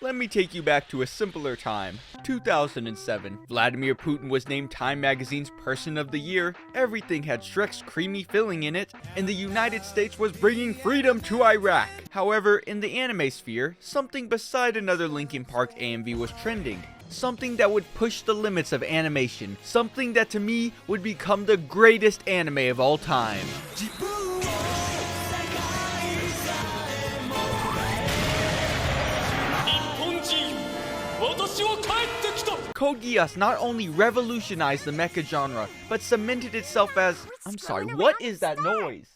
Let me take you back to a simpler time. 2007. Vladimir Putin was named Time Magazine's Person of the Year, everything had Shrek's creamy filling in it, and the United States was bringing freedom to Iraq. However, in the anime sphere, something beside another Linkin Park AMV was trending. Something that would push the limits of animation. Something that to me would become the greatest anime of all time. Code Geass not only revolutionized the mecha genre, but cemented itself as... I'm sorry, what is that noise?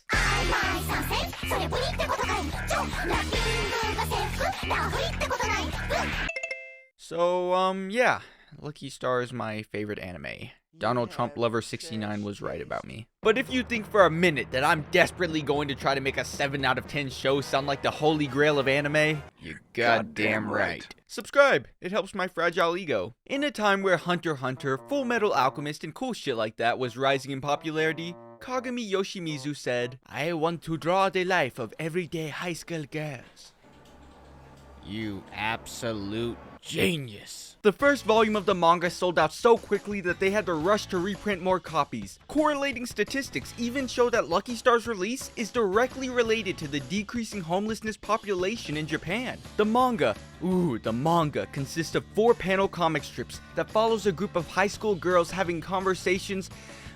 So, yeah, Lucky Star is my favorite anime. Donald Trump Lover 69 was right about me. But if you think for a minute that I'm desperately going to try to make a 7 out of 10 show sound like the holy grail of anime, you're goddamn right. Subscribe, it helps my fragile ego. In a time where Hunter x Hunter, Full Metal Alchemist, and cool shit like that was rising in popularity, Kagami Yoshimizu said, "I want to draw the life of everyday high school girls." You absolute genius. The first volume of the manga sold out so quickly that they had to rush to reprint more copies. Correlating statistics even show that Lucky Star's release is directly related to the decreasing homelessness population in Japan. The manga consists of 4-panel comic strips that follows a group of high school girls having conversations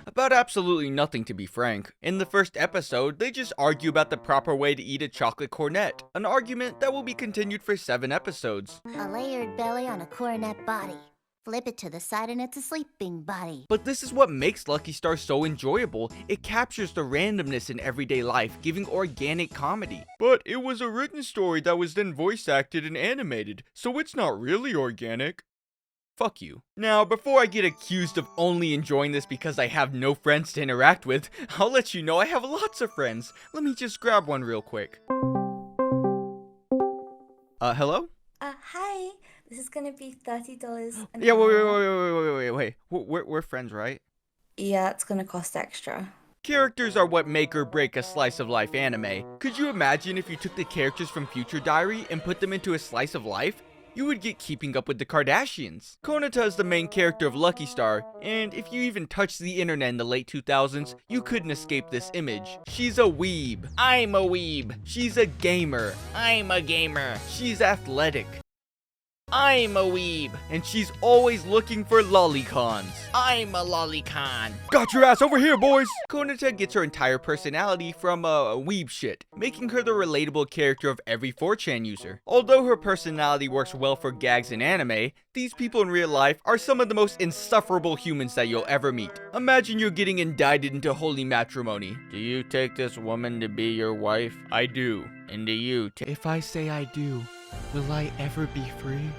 about absolutely nothing, to be frank. In the first episode, they just argue about the proper way to eat a chocolate cornet, an argument that will be continued for 7 episodes. A layered belly on a cornet body. Flip it to the side and it's a sleeping body. But this is what makes Lucky Star so enjoyable. It captures the randomness in everyday life, giving organic comedy. But it was a written story that was then voice acted and animated, so it's not really organic. Fuck you. Now, before I get accused of only enjoying this because I have no friends to interact with, I'll let you know I have lots of friends. Let me just grab one real quick. Hello? Hi. This is gonna be $30 an Yeah, hour. wait. We're friends, right? Yeah, it's gonna cost extra. Characters are what make or break a slice of life anime. Could you imagine if you took the characters from Future Diary and put them into a slice of life? You would get Keeping Up with the Kardashians. Konata is the main character of Lucky Star, and if you even touched the internet in the late 2000s, you couldn't escape this image. She's a weeb. I'm a weeb. She's a gamer. I'm a gamer. She's athletic. I'm a weeb. And she's always looking for lolicons. I'm a lolicon. Got your ass over here, boys! Konata gets her entire personality from weeb shit, making her the relatable character of every 4chan user. Although her personality works well for gags in anime, these people in real life are some of the most insufferable humans that you'll ever meet. Imagine you're getting indicted into holy matrimony. Do you take this woman to be your wife? I do. And do you if I say I do, will I ever be free?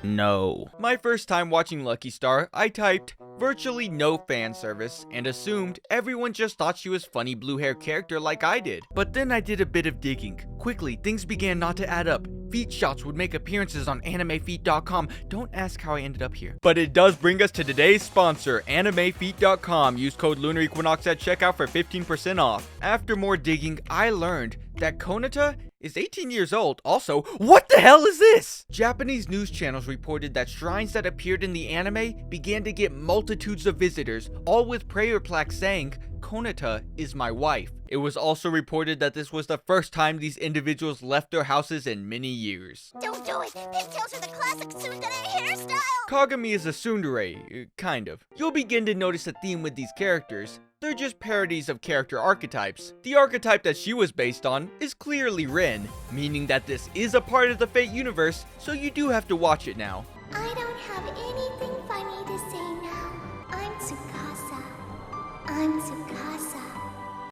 No. My first time watching Lucky Star, I typed virtually no fan service and assumed everyone just thought she was funny blue hair character like I did. But then I did a bit of digging. Quickly, things began not to add up. Feet shots would make appearances on animefeet.com. Don't ask how I ended up here. But it does bring us to today's sponsor, animefeet.com. Use code Lunar Equinox at checkout for 15% off. After more digging, I learned that Konata is 18 years old. Also, what the hell is this? Japanese news channels reported that shrines that appeared in the anime began to get multitudes of visitors, all with prayer plaques saying, "Konata is my wife." It was also reported that this was the first time these individuals left their houses in many years. Don't do it! Pigtails are the classic tsundere hairstyle! Kagami is a tsundere, kind of. You'll begin to notice a theme with these characters. They're just parodies of character archetypes. The archetype that she was based on is clearly Rin, meaning that this is a part of the Fate universe, so you do have to watch it now. I don't have anything funny to say now. I'm Tsukasa. I'm Tsukasa.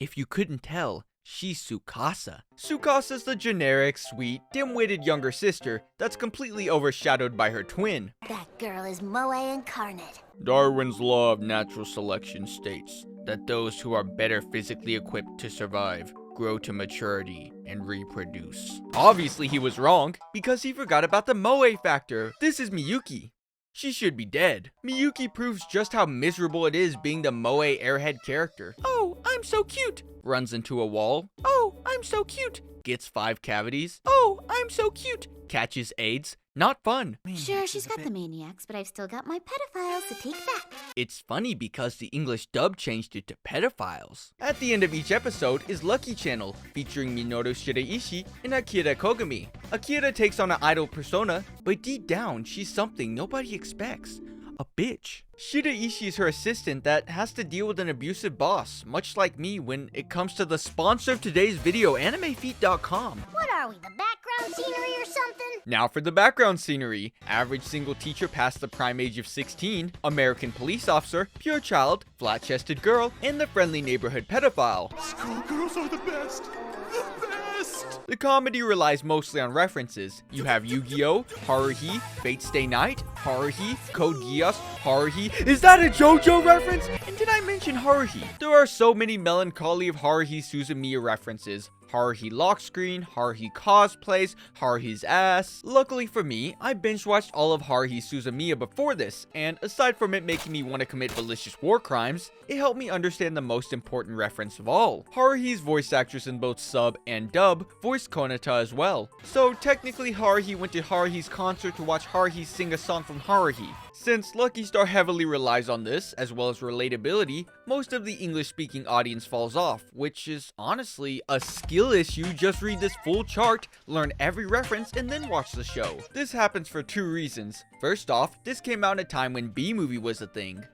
If you couldn't tell, she's Tsukasa. Tsukasa's the generic, sweet, dim-witted younger sister that's completely overshadowed by her twin. That girl is Moe incarnate. Darwin's law of natural selection states that those who are better physically equipped to survive grow to maturity and reproduce. Obviously he was wrong, because he forgot about the Moe factor. This is Miyuki. She should be dead. Miyuki proves just how miserable it is being the Moe airhead character. Oh, I'm so cute. Runs into a wall. Oh, I'm so cute. Gets 5 cavities. Oh, I'm so cute. Catches AIDS. Not fun. Sure, she's got the maniacs, but I've still got my pedophiles to take that. It's funny because the English dub changed it to pedophiles. At the end of each episode is Lucky Channel, featuring Minoru Shiraishi and Akira Kogami. Akira takes on an idol persona, but deep down, she's something nobody expects. A bitch. Shiraishi is her assistant that has to deal with an abusive boss, much like me when it comes to the sponsor of today's video, AnimeFeet.com. What are we, the background scenery or something? Now for the background scenery. Average single teacher past the prime age of 16, American police officer, pure child, flat-chested girl, and the friendly neighborhood pedophile. Schoolgirls are the best! The best! The comedy relies mostly on references. You have Yu-Gi-Oh!, Haruhi, Fate Stay Night, Haruhi, Code Geass, Haruhi. Is that a JoJo reference? And did I mention Haruhi? There are so many melancholy of Haruhi Suzumiya references. Haruhi lock screen, Haruhi cosplays, Haruhi's ass. Luckily for me, I binge watched all of Haruhi Suzumiya before this, and aside from it making me want to commit malicious war crimes, it helped me understand the most important reference of all. Haruhi's voice actress in both sub and dub voiced Konata as well. So technically Haruhi went to Haruhi's concert to watch Haruhi sing a song from Haruhi. Since Lucky Star heavily relies on this, as well as relatability, most of the English-speaking audience falls off, which is honestly a skill issue. Just read this full chart, learn every reference, and then watch the show. This happens for two reasons. First off, this came out at a time when B-movie was a thing.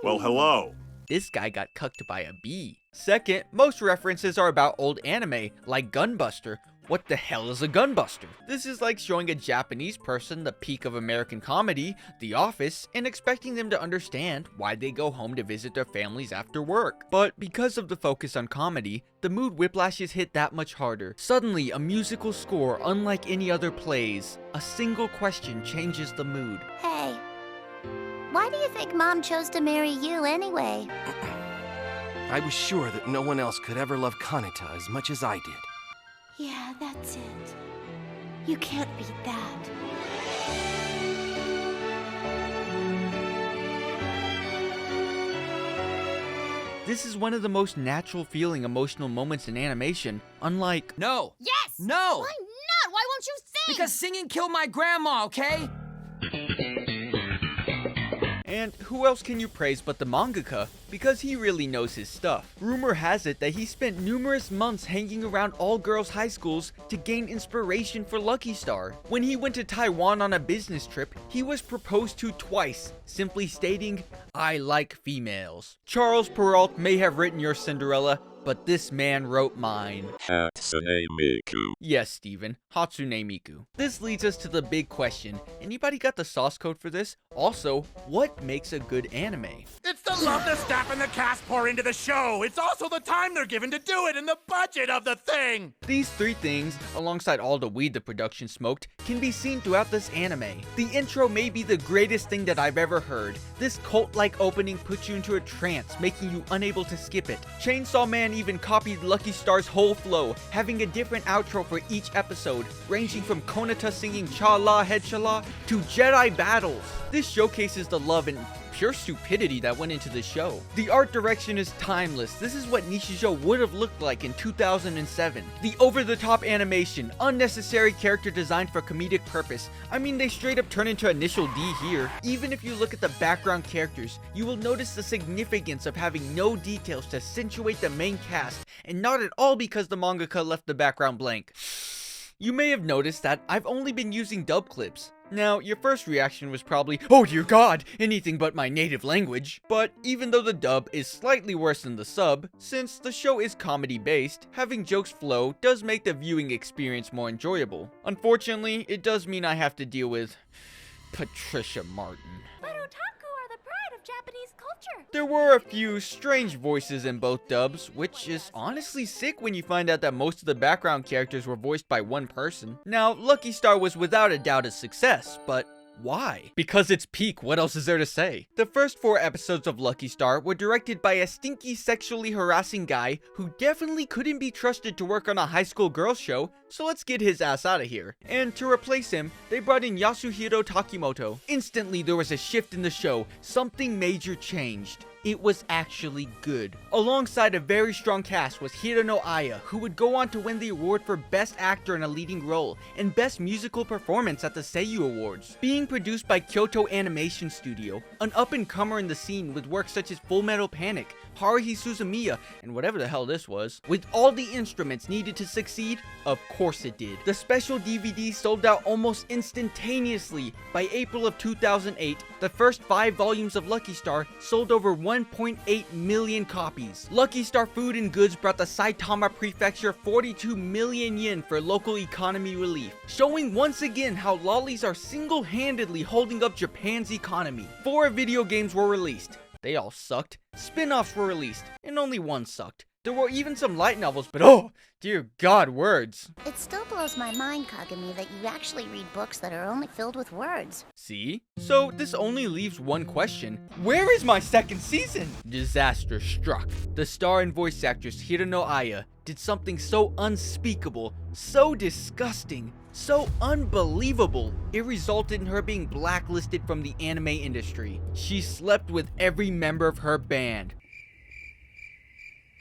Well, hello. This guy got cucked by a bee. Second, most references are about old anime, like Gunbuster. What the hell is a gunbuster? This is like showing a Japanese person the peak of American comedy, The Office, and expecting them to understand why they go home to visit their families after work. But because of the focus on comedy, the mood whiplashes hit that much harder. Suddenly, a musical score unlike any other plays. A single question changes the mood. Hey, why do you think Mom chose to marry you anyway? I was sure that no one else could ever love Kanata as much as I did. Yeah, that's it. You can't beat that. This is one of the most natural feeling emotional moments in animation, unlike No! Yes! No! Why not? Why won't you sing? Because singing killed my grandma, okay? And who else can you praise but the mangaka? Because he really knows his stuff. Rumor has it that he spent numerous months hanging around all girls' high schools to gain inspiration for Lucky Star. When he went to Taiwan on a business trip, he was proposed to twice, simply stating, "I like females." Charles Perrault may have written your Cinderella, but this man wrote mine. Hatsune Miku. Yes, Steven, Hatsune Miku. This leads us to the big question. Anybody got the source code for this? Also, what makes a good anime? It's the love the staff and the cast pour into the show. It's also the time they're given to do it and the budget of the thing. These three things, alongside all the weed the production smoked, can be seen throughout this anime. The intro may be the greatest thing that I've ever heard. This cult-like opening puts you into a trance, making you unable to skip it. Chainsaw Man even copied Lucky Star's whole flow, having a different outro for each episode, ranging from Konata singing Cha La Head Shala to Jedi battles. This showcases the love and pure stupidity that went into the show. The art direction is timeless. This is what Nishijo would have looked like in 2007. The over-the-top animation, unnecessary character design for comedic purpose. I mean, they straight up turn into Initial D here. Even if you look at the background characters, you will notice the significance of having no details to accentuate the main cast, and not at all because the mangaka left the background blank. You may have noticed that I've only been using dub clips. Now, your first reaction was probably, "Oh dear god, anything but my native language." But even though the dub is slightly worse than the sub, since the show is comedy based, having jokes flow does make the viewing experience more enjoyable. Unfortunately, it does mean I have to deal with Patricia Martin. But otaku are the pride of Japanese culture. There were a few strange voices in both dubs, which is honestly sick when you find out that most of the background characters were voiced by one person. Now, Lucky Star was without a doubt a success, but why? Because it's peak, what else is there to say? The first 4 episodes of Lucky Star were directed by a stinky sexually harassing guy who definitely couldn't be trusted to work on a high school girls show, so let's get his ass out of here. And to replace him, they brought in Yasuhiro Takimoto. Instantly there was a shift in the show, something major changed. it was actually good. Alongside a very strong cast was Hirano Aya, who would go on to win the award for Best Actor in a Leading Role and Best Musical Performance at the Seiyu Awards. Being produced by Kyoto Animation Studio, an up-and-comer in the scene with works such as Full Metal Panic, Haruhi Suzumiya, and whatever the hell this was. With all the instruments needed to succeed, of course it did. The special DVD sold out almost instantaneously. By April of 2008, the first 5 volumes of Lucky Star sold over 1.8 million copies. Lucky Star Food and Goods brought the Saitama Prefecture 42 million yen for local economy relief, showing once again how lollies are single-handedly holding up Japan's economy. 4 video games were released. They all sucked. Spin-offs were released, and only one sucked. There were even some light novels, but oh, dear God, words. It still blows my mind, Kagami, that you actually read books that are only filled with words. See? So this only leaves one question. Where is my second season? Disaster struck. The star and voice actress Hirano Aya did something so unspeakable, so disgusting, so unbelievable. It resulted in her being blacklisted from the anime industry. She slept with every member of her band.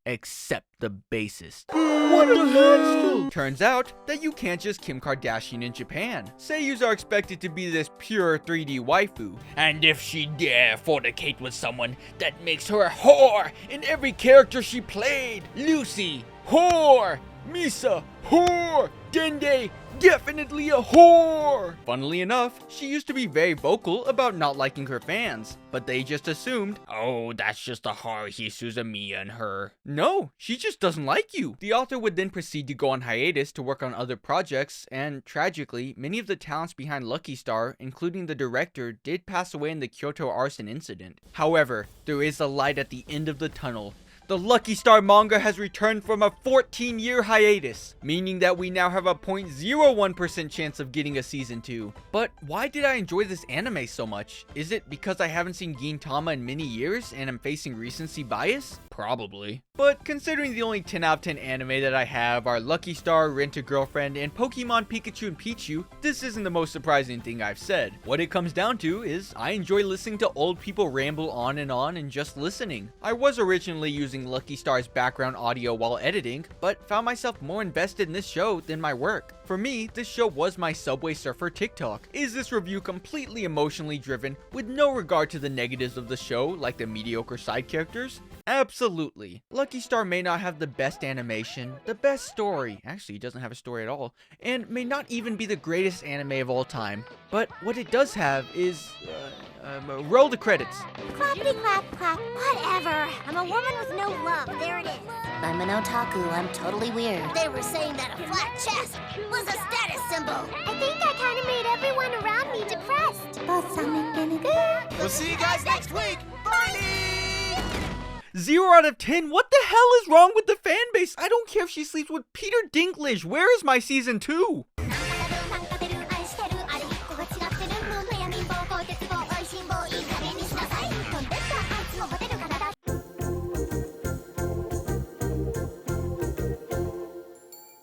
Except the bassist. What the hell? Turns out that you can't just Kim Kardashian in Japan. Seiyus are expected to be this pure 3D waifu. And if she dare fornicate with someone, that makes her a whore in every character she played. Lucy, whore. Misa, whore. Dende, definitely a whore! Funnily enough, she used to be very vocal about not liking her fans, but they just assumed, oh, that's just a Haruhi Suzumiya and her. No, she just doesn't like you. The author would then proceed to go on hiatus to work on other projects, and tragically, many of the talents behind Lucky Star, including the director, did pass away in the Kyoto arson incident. However, there is a light at the end of the tunnel. The Lucky Star manga has returned from a 14-year hiatus, meaning that we now have a 0.01% chance of getting a season 2. But why did I enjoy this anime so much? Is it because I haven't seen Gintama in many years and I'm facing recency bias? Probably. But considering the only 10 out of 10 anime that I have are Lucky Star, Rent-a-Girlfriend, and Pokemon Pikachu and Pichu, this isn't the most surprising thing I've said. What it comes down to is I enjoy listening to old people ramble on and just listening. I was originally using Lucky Star's background audio while editing, but found myself more invested in this show than my work. For me, this show was my Subway Surfer TikTok. Is this review completely emotionally driven with no regard to the negatives of the show, like the mediocre side characters? Absolutely. Lucky Star may not have the best animation, the best story, actually it doesn't have a story at all, and may not even be the greatest anime of all time, but what it does have is, roll the credits. Clappity clap clap, whatever. I'm a woman with no love, there it is. I'm an otaku, I'm totally weird. They were saying that a flat chest was a status symbol. I think I kind of made everyone around me depressed. Balsamic vinegar. We'll see you guys next week. Bye! 0 out of 10? What the hell is wrong with the fan base? I don't care if she sleeps with Peter Dinklage. Where is my season 2?